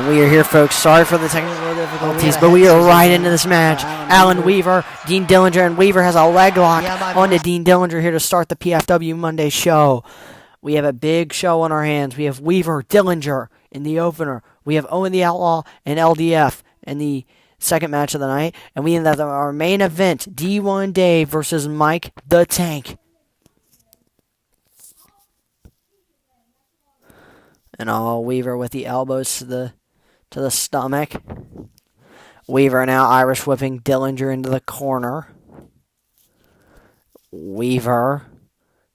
We are here, folks. Sorry for the technical difficulties, but we are right into this match. Alan Weaver, Dean Dillinger, and Weaver has a leg lock onto Dean Dillinger here to start the PFW Monday show. We have a big show on our hands. We have Weaver, Dillinger in the opener. We have Owen the Outlaw and LDF in the second match of the night. And we have our main event, D1 Dave versus Mike the Tank. And Weaver with the elbows to the stomach. Weaver now Irish whipping Dillinger into the corner. Weaver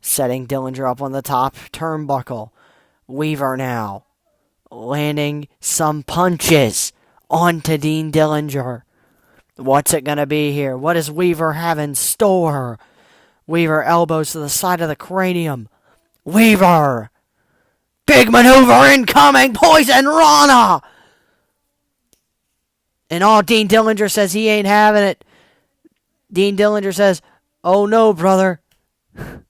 setting Dillinger up on the top turnbuckle. Weaver now landing some punches onto Dean Dillinger. What's it going to be here? What does Weaver have in store? Weaver elbows to the side of the cranium. Weaver! Big maneuver incoming! Poison Rana! And Dean Dillinger says he ain't having it. Dean Dillinger says, "Oh no, brother." And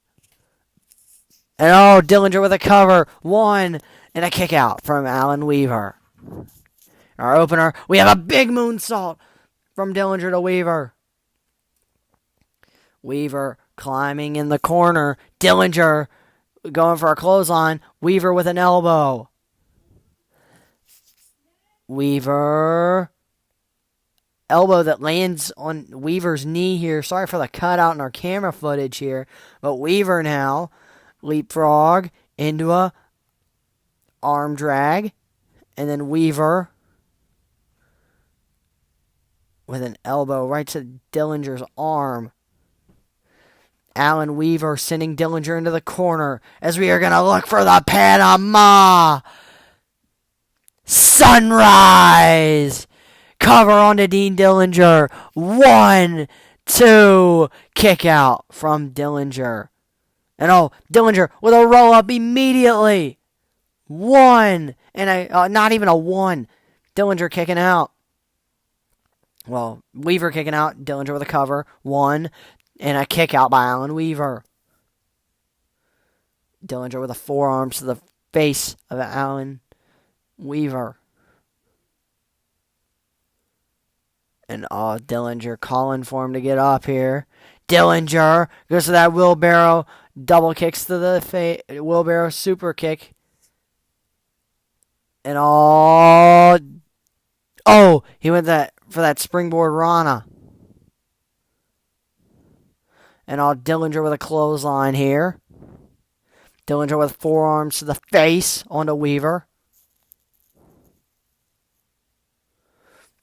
Dillinger with a cover. One. And a kick out from Alan Weaver. Our opener, we have a big moonsault from Dillinger to Weaver. Weaver climbing in the corner. Dillinger going for a clothesline. Weaver with an elbow. Weaver. Elbow that lands on Weaver's knee here. Sorry for the cutout in our camera footage here. But Weaver now leapfrog into a arm drag. And then Weaver with an elbow right to Dillinger's arm. Alan Weaver sending Dillinger into the corner as we are going to look for the Panama Sunrise. Cover onto Dean Dillinger. 1, 2, kick out from Dillinger. And Dillinger with a roll up immediately. 1, and not even a 1. Dillinger kicking out. Well, Weaver kicking out. Dillinger with a cover. 1, and a kick out by Alan Weaver. Dillinger with a forearms to the face of Alan Weaver. And Dillinger calling for him to get up here. Dillinger goes to that wheelbarrow. Double kicks to the face. Wheelbarrow super kick. And he went for that springboard Rana. And Dillinger with a clothesline here. Dillinger with forearms to the face onto Weaver.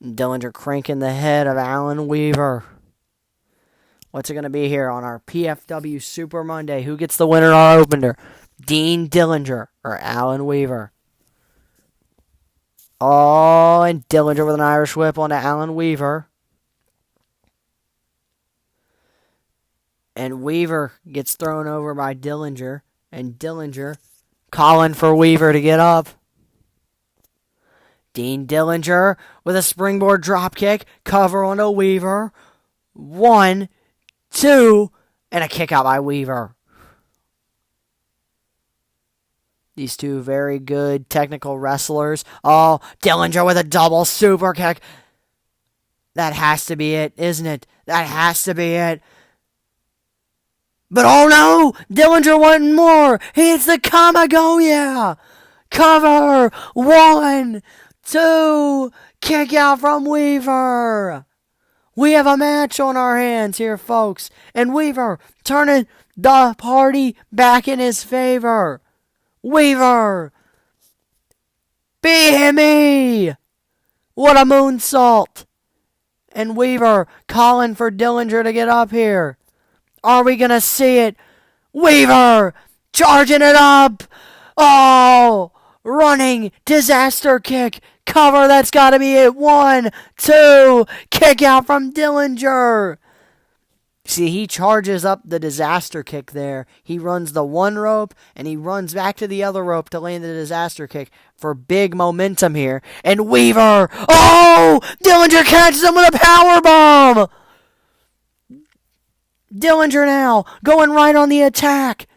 Dillinger cranking the head of Alan Weaver. What's it going to be here on our PFW Super Monday? Who gets the winner on our opener? Dean Dillinger or Alan Weaver? And Dillinger with an Irish whip onto Alan Weaver. And Weaver gets thrown over by Dillinger. And Dillinger calling for Weaver to get up. Dean Dillinger with a springboard dropkick. Cover onto Weaver. 1, 2, and a kick out by Weaver. These two very good technical wrestlers. Dillinger with a double super kick. That has to be it, isn't it? That has to be it. But no! Dillinger wanting more. He hits the Kamagoya. Cover. 1, 2, kick out from Weaver. We have a match on our hands here, folks. And Weaver turning the party back in his favor. Weaver. Be me. What a moonsault. And Weaver calling for Dillinger to get up here. Are we going to see it? Weaver charging it up. Running disaster kick. Cover, that's got to be it. 1, 2, kick out from Dillinger. See, he charges up the disaster kick there. He runs the one rope, and he runs back to the other rope to land the disaster kick for big momentum here. And Weaver, Dillinger catches him with a powerbomb. Dillinger now going right on the attack.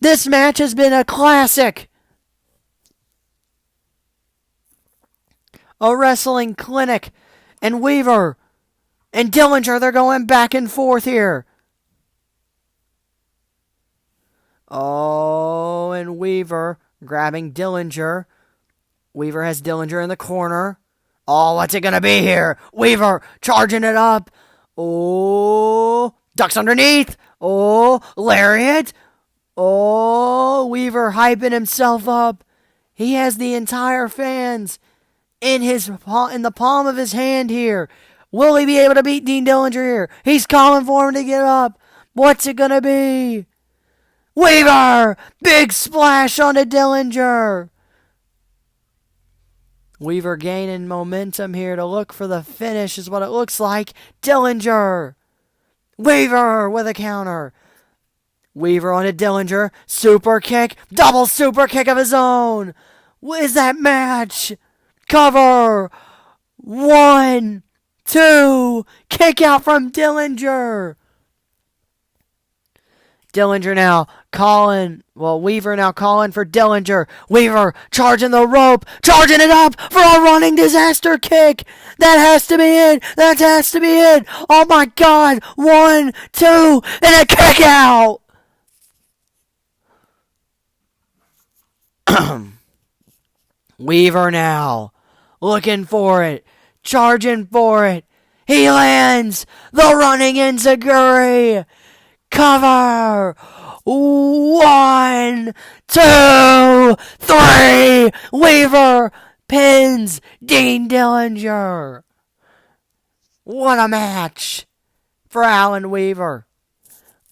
This match has been a classic. a wrestling clinic. And Weaver and Dillinger, they're going back and forth here. Oh, and Weaver grabbing Dillinger. Weaver has Dillinger in the corner. Oh, what's it going to be here? Weaver charging it up. Oh, ducks underneath. Oh, lariat. Oh, Weaver hyping himself up. He has the entire fans in the palm of his hand here. Will he be able to beat Dean Dillinger here? He's calling for him to get up. What's it going to be? Weaver! Big splash onto Dillinger. Weaver gaining momentum here to look for the finish is what it looks like. Dillinger. Weaver with a counter. Weaver onto Dillinger. Super kick. Double super kick of his own. What is that match? Cover. 1, 2. Kick out from Dillinger. Dillinger now calling. Well, Weaver now calling for Dillinger. Weaver charging the rope. Charging it up for a running disaster kick. That has to be it. That has to be it. Oh my God. 1, 2. And a kick out. Weaver now looking for it. Charging for it. He lands the running enziguri. Cover. 1, 2, 3. Weaver pins Dean Dillinger. What a match for Alan Weaver.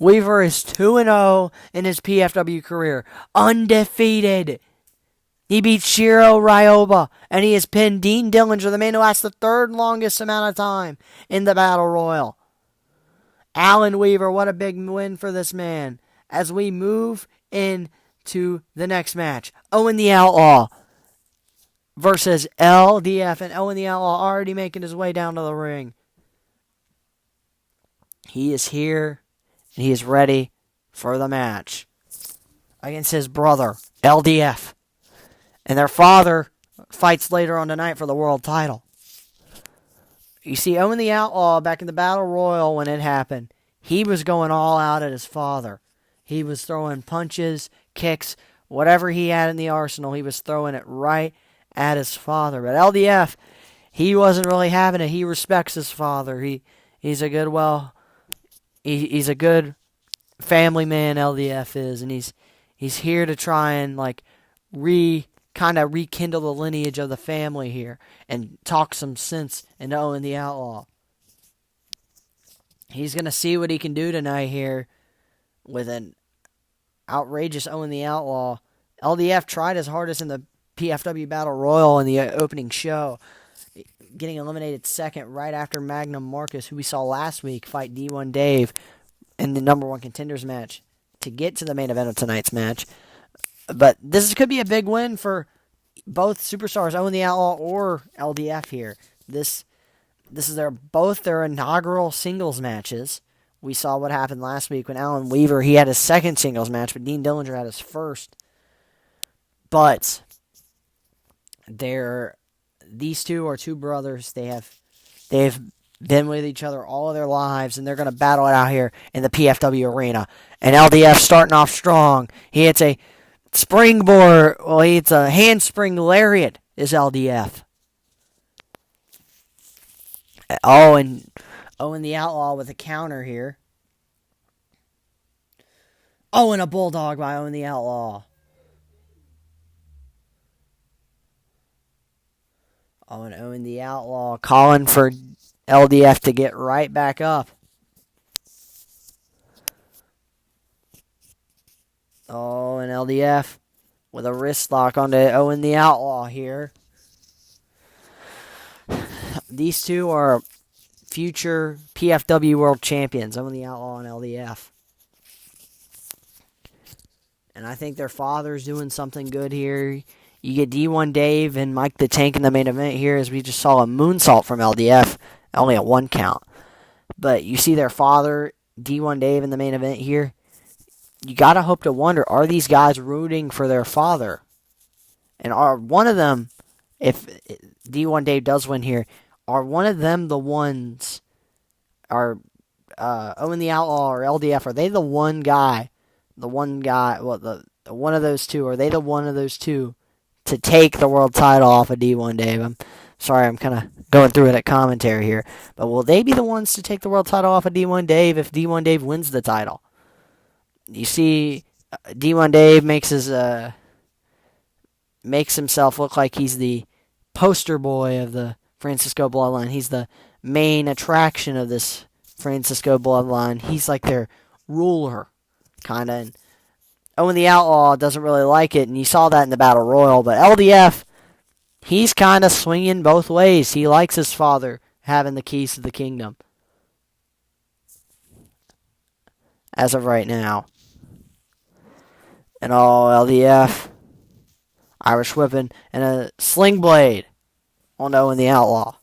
Weaver is 2-0 in his PFW career. Undefeated. He beat Shiro Ryoba, and he has pinned Dean Dillinger, the man who lasts the third longest amount of time in the Battle Royal. Alan Weaver, what a big win for this man. As we move into the next match, Owen the Outlaw versus LDF, and Owen the Outlaw already making his way down to the ring. He is here, and he is ready for the match against his brother, LDF. And their father fights later on tonight for the world title. You see, Owen the Outlaw, back in the Battle Royal when it happened, he was going all out at his father. He was throwing punches, kicks, whatever he had in the arsenal, he was throwing it right at his father. But LDF, he wasn't really having it. He respects his father. He's a good, he's a good family man, LDF is, and he's here to try and rekindle the lineage of the family here and talk some sense into Owen the Outlaw. He's going to see what he can do tonight here with an outrageous Owen the Outlaw. LDF tried his hardest in the PFW Battle Royal in the opening show, getting eliminated second right after Magnum Marcus, who we saw last week fight D1 Dave in the number one contenders match to get to the main event of tonight's match. But this could be a big win for both superstars, Owen the Outlaw or LDF here. This is both their inaugural singles matches. We saw what happened last week when Alan Weaver, he had his second singles match, but Dean Dillinger had his first. But these two are two brothers. They've been with each other all of their lives, and they're going to battle it out here in the PFW arena. And LDF starting off strong. He hits a springboard. Well, it's a handspring lariat is LDF. Oh, and Owen the Outlaw with a counter here. Oh, and a bulldog by Owen the Outlaw. Oh, and Owen the Outlaw calling for LDF to get right back up. Oh, and LDF with a wrist lock onto Owen the Outlaw here. These two are future PFW world champions, Owen the Outlaw and LDF. And I think their father's doing something good here. You get D1 Dave and Mike the Tank in the main event here, as we just saw a moonsault from LDF, only a 1 count. But you see their father, D1 Dave, in the main event here. You gotta hope to wonder, are these guys rooting for their father? And are one of them, if D1 Dave does win here, are one of them the ones, are Owen the Outlaw or LDF, are they the one guy, well, the one of those two, are they the one of those two to take the world title off of D1 Dave? I'm sorry, I'm kind of going through it at commentary here, but will they be the ones to take the world title off of D1 Dave if D1 Dave wins the title? You see, D1 Dave makes himself look like he's the poster boy of the Francisco Bloodline. He's the main attraction of this Francisco Bloodline. He's like their ruler, kind of. And Owen the Outlaw doesn't really like it, and you saw that in the Battle Royal. But LDF, he's kind of swinging both ways. He likes his father having the keys to the kingdom. As of right now. And LDF, Irish whipping, and a sling blade on Owen the Outlaw.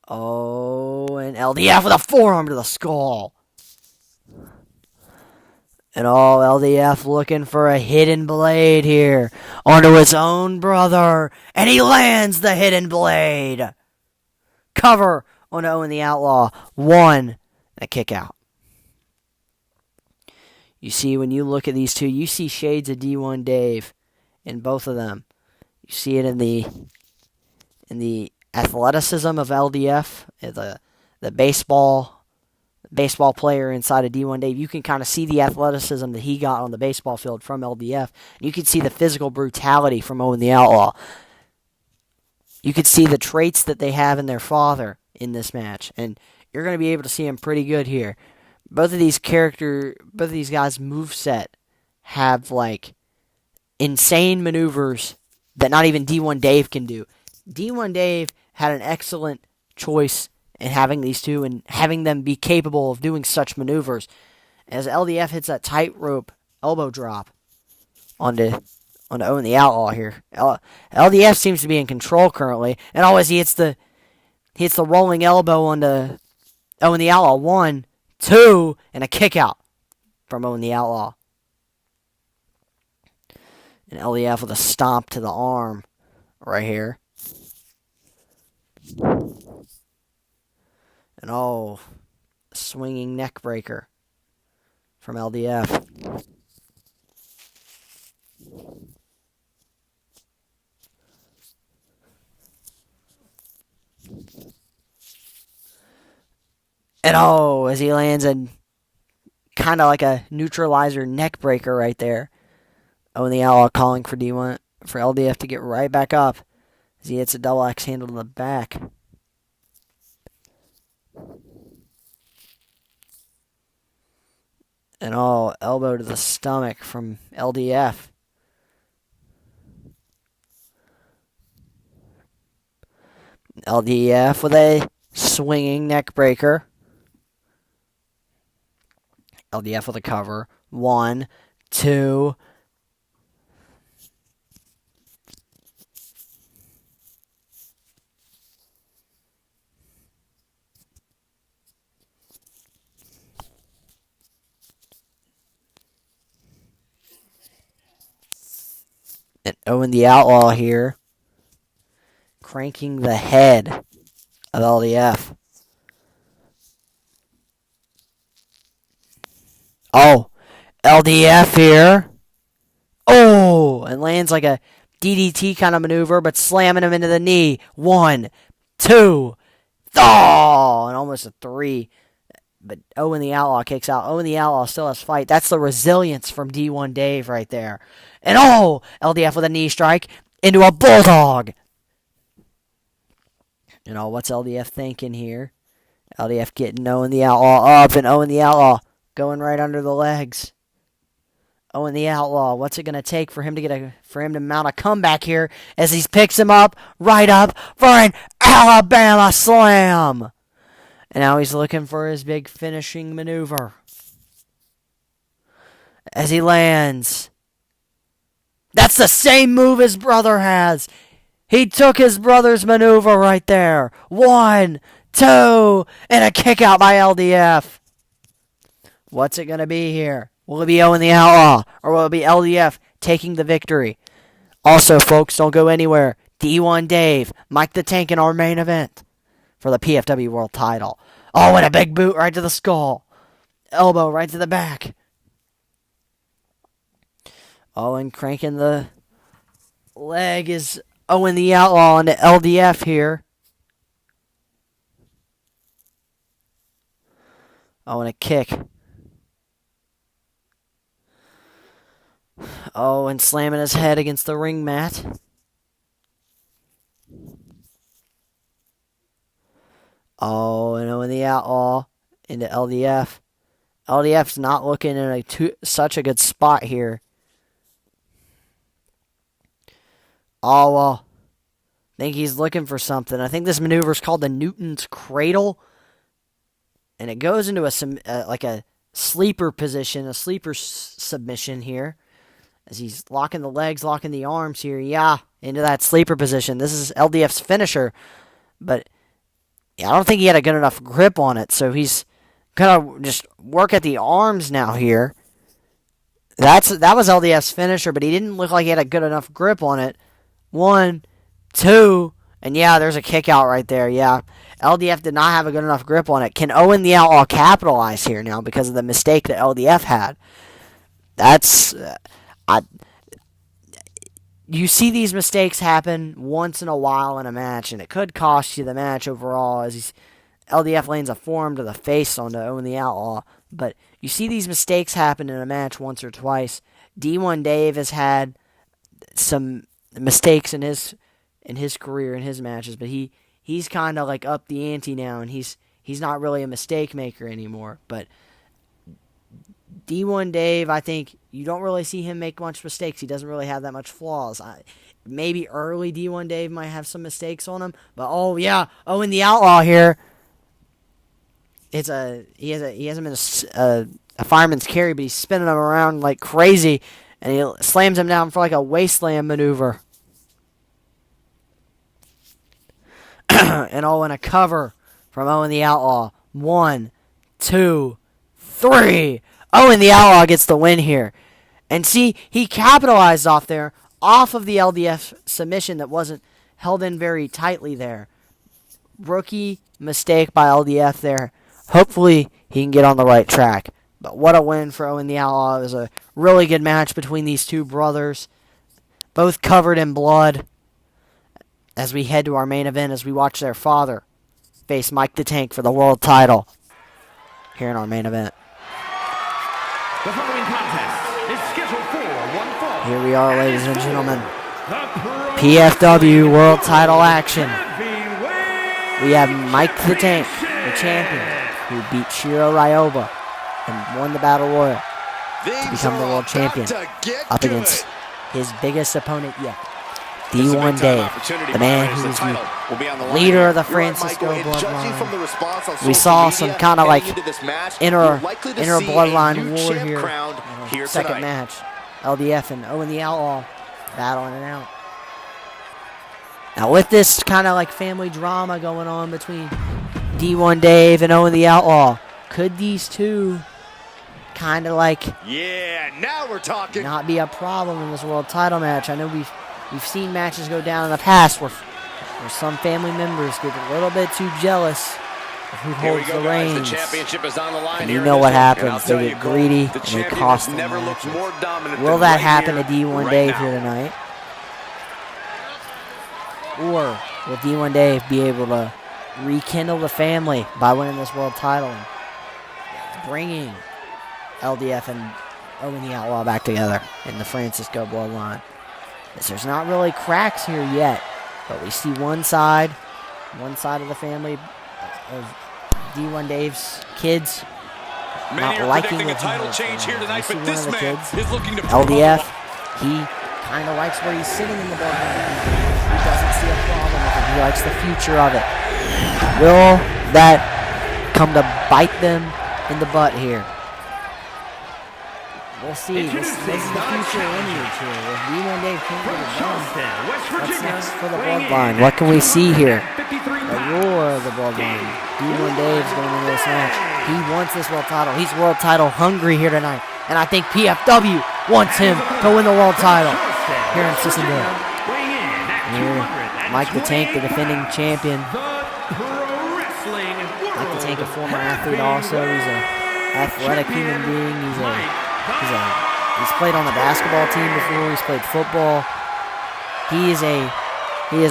Oh, and LDF with a forearm to the skull. And LDF looking for a hidden blade here onto his own brother. And he lands the hidden blade. Cover on Owen the Outlaw. 1 and a kick out. You see, when you look at these two, you see shades of D1 Dave in both of them. You see it in the athleticism of LDF, the baseball player inside of D1 Dave. You can kind of see the athleticism that he got on the baseball field from LDF. You can see the physical brutality from Owen the Outlaw. You can see the traits that they have in their father in this match, and you're going to be able to see him pretty good here. Both of these guys' moveset have like insane maneuvers that not even D1 Dave can do. D1 Dave had an excellent choice in having these two and having them be capable of doing such maneuvers. As LDF hits that tightrope elbow drop onto Owen the Outlaw here. LDF seems to be in control currently, and always he hits the rolling elbow onto Owen the Outlaw. 1, 2, and a kick out from Owen the Outlaw. And LDF with a stomp to the arm right here. And swinging neck breaker from LDF. And as he lands a kind of like a neutralizer neck breaker right there. Owen the Outlaw calling for LDF to get right back up as he hits a double axe handle to the back. And elbow to the stomach from LDF. LDF with a swinging neck breaker. LDF with a cover. 1, 2. And Owen the Outlaw here cranking the head of LDF. LDF here. And lands like a DDT kind of maneuver, but slamming him into the knee. 1, 2. And almost a 3. But Owen the Outlaw kicks out. Owen the Outlaw still has fight. That's the resilience from D1 Dave right there. And LDF with a knee strike into a bulldog. What's LDF thinking here? LDF getting Owen the Outlaw up, and Owen the Outlaw going right under the legs. Owen the Outlaw, what's it going to take for him to mount a comeback here as he picks him up for an Alabama slam. And now he's looking for his big finishing maneuver. As he lands. That's the same move his brother has. He took his brother's maneuver right there. 1, 2, and a kick out by LDF. What's it going to be here? Will it be Owen the Outlaw, or will it be LDF taking the victory Also, folks, don't go anywhere. D1 Dave, Mike the Tank in our main event for the PFW World title. Oh, and a big boot right to the skull. Elbow right to the back. Owen cranking the leg is Owen the Outlaw into LDF here. Owen a kick. Owen slamming his head against the ring mat. Oh, and Owen the Outlaw into LDF. LDF's not looking in such a good spot here. Oh, well, I think he's looking for something. I think this maneuver is called the Newton's Cradle. And it goes into like a sleeper position, a sleeper submission here. As he's locking the legs, locking the arms here. Yeah, into that sleeper position. This is LDF's finisher. But yeah, I don't think he had a good enough grip on it. So he's going to just work at the arms now here. That was LDF's finisher, but he didn't look like he had a good enough grip on it. 1, 2, and yeah, there's a kick out right there. Yeah, LDF did not have a good enough grip on it. Can Owen the Outlaw capitalize here now because of the mistake that LDF had? That's you see these mistakes happen once in a while in a match, and it could cost you the match overall. As LDF lands a forearm to the face onto Owen the Outlaw, but you see these mistakes happen in a match once or twice. D1 Dave has had some mistakes in his career, in his matches, but he's kind of like up the ante now, and he's not really a mistake maker anymore. But D1 Dave, I think you don't really see him make much mistakes. He doesn't really have that much flaws. Maybe early D1 Dave might have some mistakes on him, but oh yeah, Owen the Outlaw here. He hasn't been a fireman's carry, but he's spinning him around like crazy, and he slams him down for like a waist slam maneuver. And Owen a cover from Owen the Outlaw. 1, 2, 3. Owen the Outlaw gets the win here. And see, he capitalized off of the LDF submission that wasn't held in very tightly there. Rookie mistake by LDF there. Hopefully he can get on the right track. But what a win for Owen the Outlaw. It was a really good match between these two brothers. Both covered in blood. As we head to our main event, as we watch their father face Mike the Tank for the world title here in our main event. The following contest is scheduled for one fall. Here we are, ladies and gentlemen. PFW world title action. We have Mike the Tank, the champion, who beat Shiro Ryoba and won the Battle Royal to become the world champion, up against his biggest opponent yet, D1 Dave, the man who is the leader of the Francisco Bloodline. We saw some kind of like inner bloodline war here. Second match, LDF and Owen the Outlaw battling it out. Now with this kind of like family drama going on between D1 Dave and Owen the Outlaw, could these two kind of like now we're talking, not be a problem in this world title match? I know we've seen matches go down in the past where some family members get a little bit too jealous of who holds the reins. The championship is on the line. And you know what happens. They get greedy and they cost them matches. Will that happen to D1 Dave here tonight? Or will D1 Dave be able to rekindle the family by winning this world title and bringing LDF and Owen the Outlaw back together in the Francisco Bloodline? There's not really cracks here yet, but we see one side of the family of D1 Dave's kids not liking the title change here tonight, but this man is looking to LDF. He kind of likes where he's sitting in the bloodline. He doesn't see a problem with it. He likes the future of it. Will that come to bite them in the butt here? We'll see. This is the future lineage here. If D1 Dave can't get it done, what's next for the bloodline? What can we see here? The roar of the bloodline. D1 Dave's going into this match. He wants this world title. He's world title hungry here tonight. And I think PFW wants him to win the world title. here in Sissonville. Weighing in at Here, Mike the Tank, the defending champion. the Pro Wrestling World Mike the Tank, a former athlete also. He's an athletic human being. He's played on the basketball team before. He's played football. He is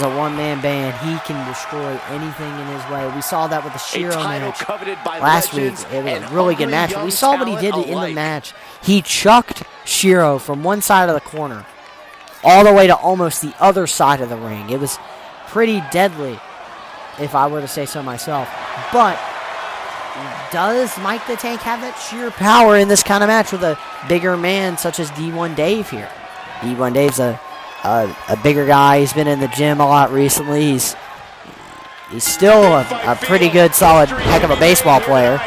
a one-man band. He can destroy anything in his way. We saw that with the Shiro match last week. It was a really good match. We saw what he did in the match. He chucked Shiro from one side of the corner all the way to almost the other side of the ring. It was pretty deadly, if I were to say so myself. But does Mike the Tank have that sheer power in this kind of match with a bigger man such as D1 Dave here? D1 Dave's a bigger guy. He's been in the gym a lot recently. He's still a pretty good, solid, heck of a baseball player,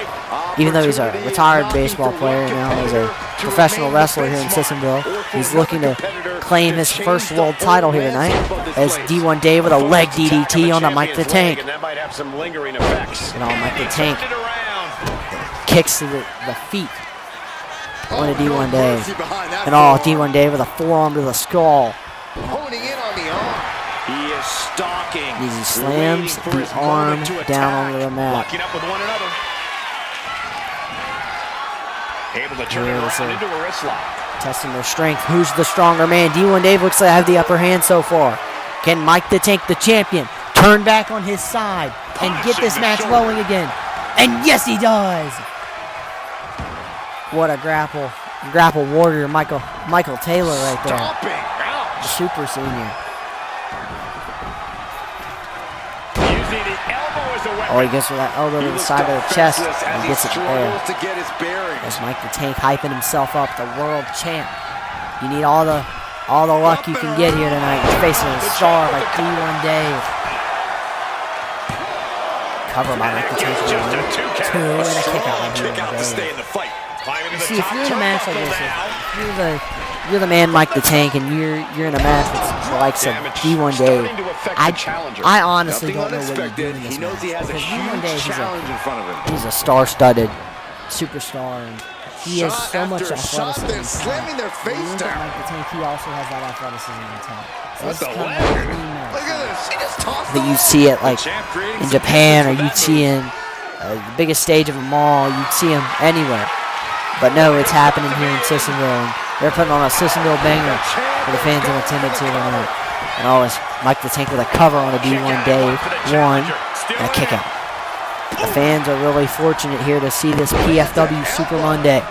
even though he's a retired baseball player and now he's a professional wrestler here in Sissonville. He's looking to claim his first world title here tonight as D1 Dave with a leg DDT on the Mike the Tank. And Mike the Tank kicks to the feet on a D1 Dave. And D1 Dave with a forearm to the skull. Honing in on the arm. He is stalking. He slams the arm down onto the mat. Locking up with one another. Able to turn it around into a wrist lock. Testing their strength. Who's the stronger man? D1 Dave looks like I have the upper hand so far. Can Mike the Tank, the champion, turn back on his side and get this match rolling again? And yes, he does. What a grapple warrior, Michael Taylor right there. Stomping. The super senior. Using the elbow as a weapon. He gets with that elbow to the side of the chest and gets it there. To get his bearings. As Mike the Tank hyping himself up, the world champ. You need all the luck you can get here tonight. You're facing a star like D1 Dave. Cover by Mike the Tank. Two and a kick out by D1 Dave. You see, if you're in a match like this, if you're the man Mike the Tank and you're in a match with the likes of D1 Dave, I honestly don't know what you're doing in this match. Because D1 Dave, he's a star-studded superstar, and he has so much athleticism. Slamming their face down. Mike the Tank, he also has that athleticism on top. So That's this is a kind of leg. like a clean match. Look at this. He just tossed That you see it like in Japan, or you'd see in the biggest stage of them all. You'd see him anywhere. But no, it's happening here in Sissonville, and they're putting on a Sissonville banger for the fans in attendance here tonight. And it's Mike the Tank with a cover on a D1 Dave, one, and a kick out. The fans are really fortunate here to see this PFW Super Monday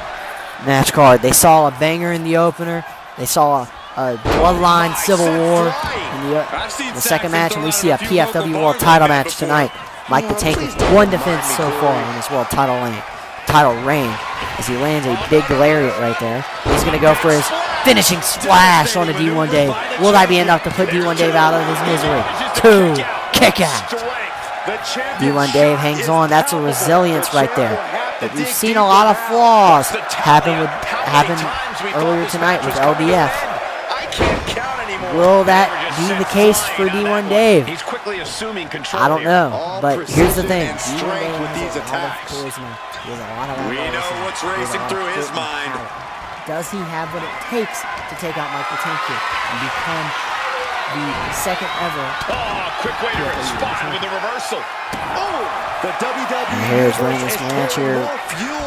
match card. They saw a banger in the opener. They saw a Bloodline Civil War in the second match, and we see a PFW World Title match tonight. Mike the Tank with one defense so far in his World Title reign as he lands a big lariat right there. He's going to go for his finishing splash on a D1 Dave. Will that be enough to put D1 Dave out of his misery? Two, kick out. D1 Dave hangs on. That's a resilience right there. But we've seen a lot of flaws happen earlier tonight with LDF. Will that be the case for D1 Dave? I don't know, but here's the thing. D1 Dave has a lot of charisma. He has a lot of athleticism. We know what's racing through his mind. Does he have what it takes to take out Mike the Tank here and become the second ever? Quick way to respond with a reversal. The WWE. And here's winning this match here.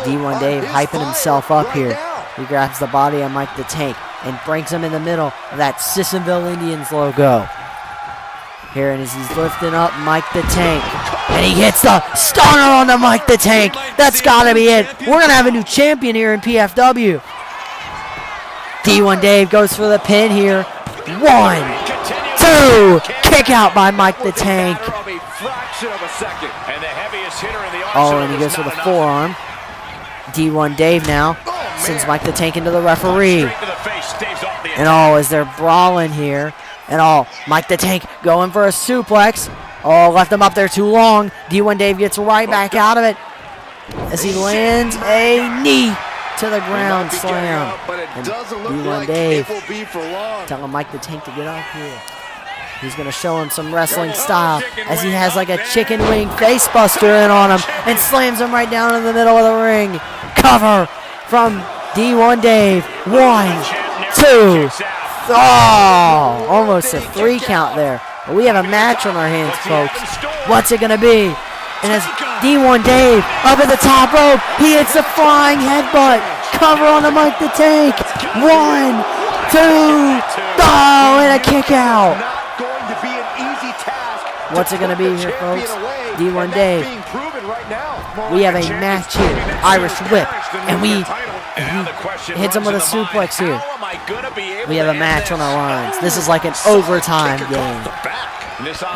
D1 Dave hyping himself up here. He grabs the body of Mike the Tank and breaks him in the middle of that Sissonville Indians logo. Here, and as he's lifting up Mike the Tank, and he hits the stunner on the Mike the Tank. That's got to be it. We're going to have a new champion here in PFW. D1 Dave goes for the pin here. 1, 2, kick out by Mike the Tank. And he goes for the forearm. D1 Dave now sends Mike the Tank into the referee. And as they're brawling here. And Mike the Tank going for a suplex. Left him up there too long. D1 Dave gets right back out of it as he lands a knee to the ground slam. And D1 Dave telling Mike the Tank to get up here. He's going to show him some wrestling style as he has like a chicken wing face buster in on him and slams him right down in the middle of the ring. Cover from D1 Dave. 1, 2, Oh, almost a 3 count there. But we have a match on our hands, folks. What's it going to be? And as D1 Dave up at the top rope, he hits the flying headbutt. Cover on the Mike the Tank. 1, 2, oh, and a kick out. Not going to be an easy task. What's it going to be here, folks? D1 Dave. Being proven right now. We have a match here. Irish whip. And he hits him with a suplex here. We have a match on our lines. This is like an overtime game.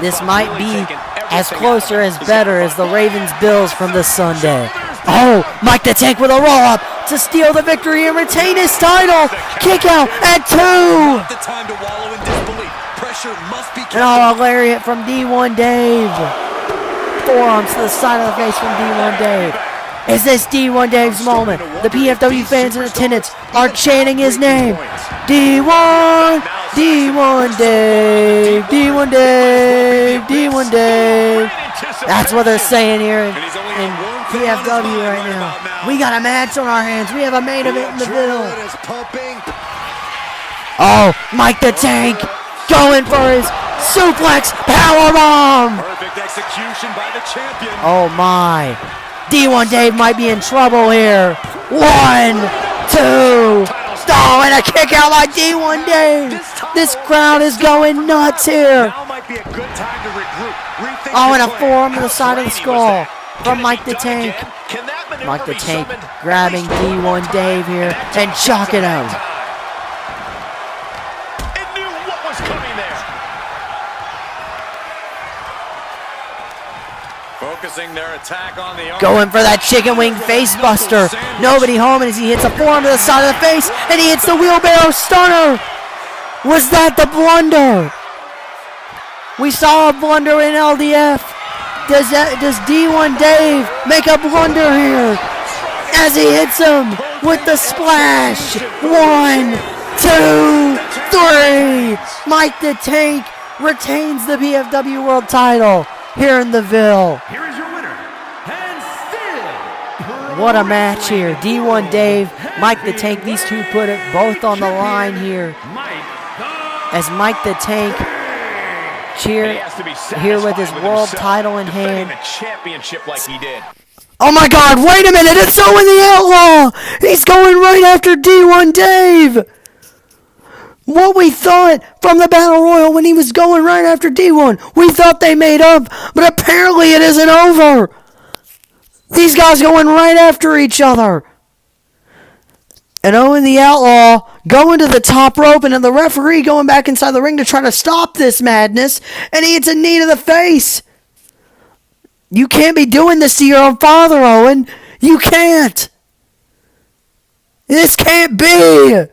This might be as close or as better as the Ravens-Bills from this Sunday. Oh, Mike the Tank with a roll-up to steal the victory and retain his title. Kick out at 2. And a lariat from D1 Dave. Forearms to the side of the face from D1 Dave. Is this D1 Dave's moment? The PFW fans in attendance are chanting his name. D1, D1 Dave, D1 Dave, D1 Dave. That's what they're saying here in PFW right now. We got a match on our hands. We have a main event in the middle. Oh, Mike the Tank going for his suplex powerbomb. Perfect execution by the champion. Oh my. D1 Dave might be in trouble here. 1, 2. Oh, and a kick out by D1 Dave. This crowd is going nuts here. Oh, and a forearm to the side of the skull from Mike the Tank. Mike the Tank grabbing D1 Dave here and chucking him. It knew what was coming there. Focusing their attack on the Going for that chicken wing face buster. Nobody home as he hits a forearm to the side of the face and he hits the wheelbarrow stunner. Was that the blunder? We saw a blunder in LDF. Does D1 Dave make a blunder here? As he hits him with the splash. 1, 2, 3. Mike the Tank retains the PFW World title here in the Ville. Here is your winner, and still What a match here. D1 Dave, Mike the Tank, these two put it both on the line here. As Mike the Tank cheer here with his world title in hand. championship like he did. Oh my God, wait a minute, it's Owen the Outlaw! He's going right after D1 Dave! What we thought from the Battle Royal when he was going right after D1, we thought they made up, but apparently it isn't over! These guys going right after each other! And Owen the Outlaw going to the top rope, and then the referee going back inside the ring to try to stop this madness, and he hits a knee to the face! You can't be doing this to your own father, Owen! You can't! This can't be!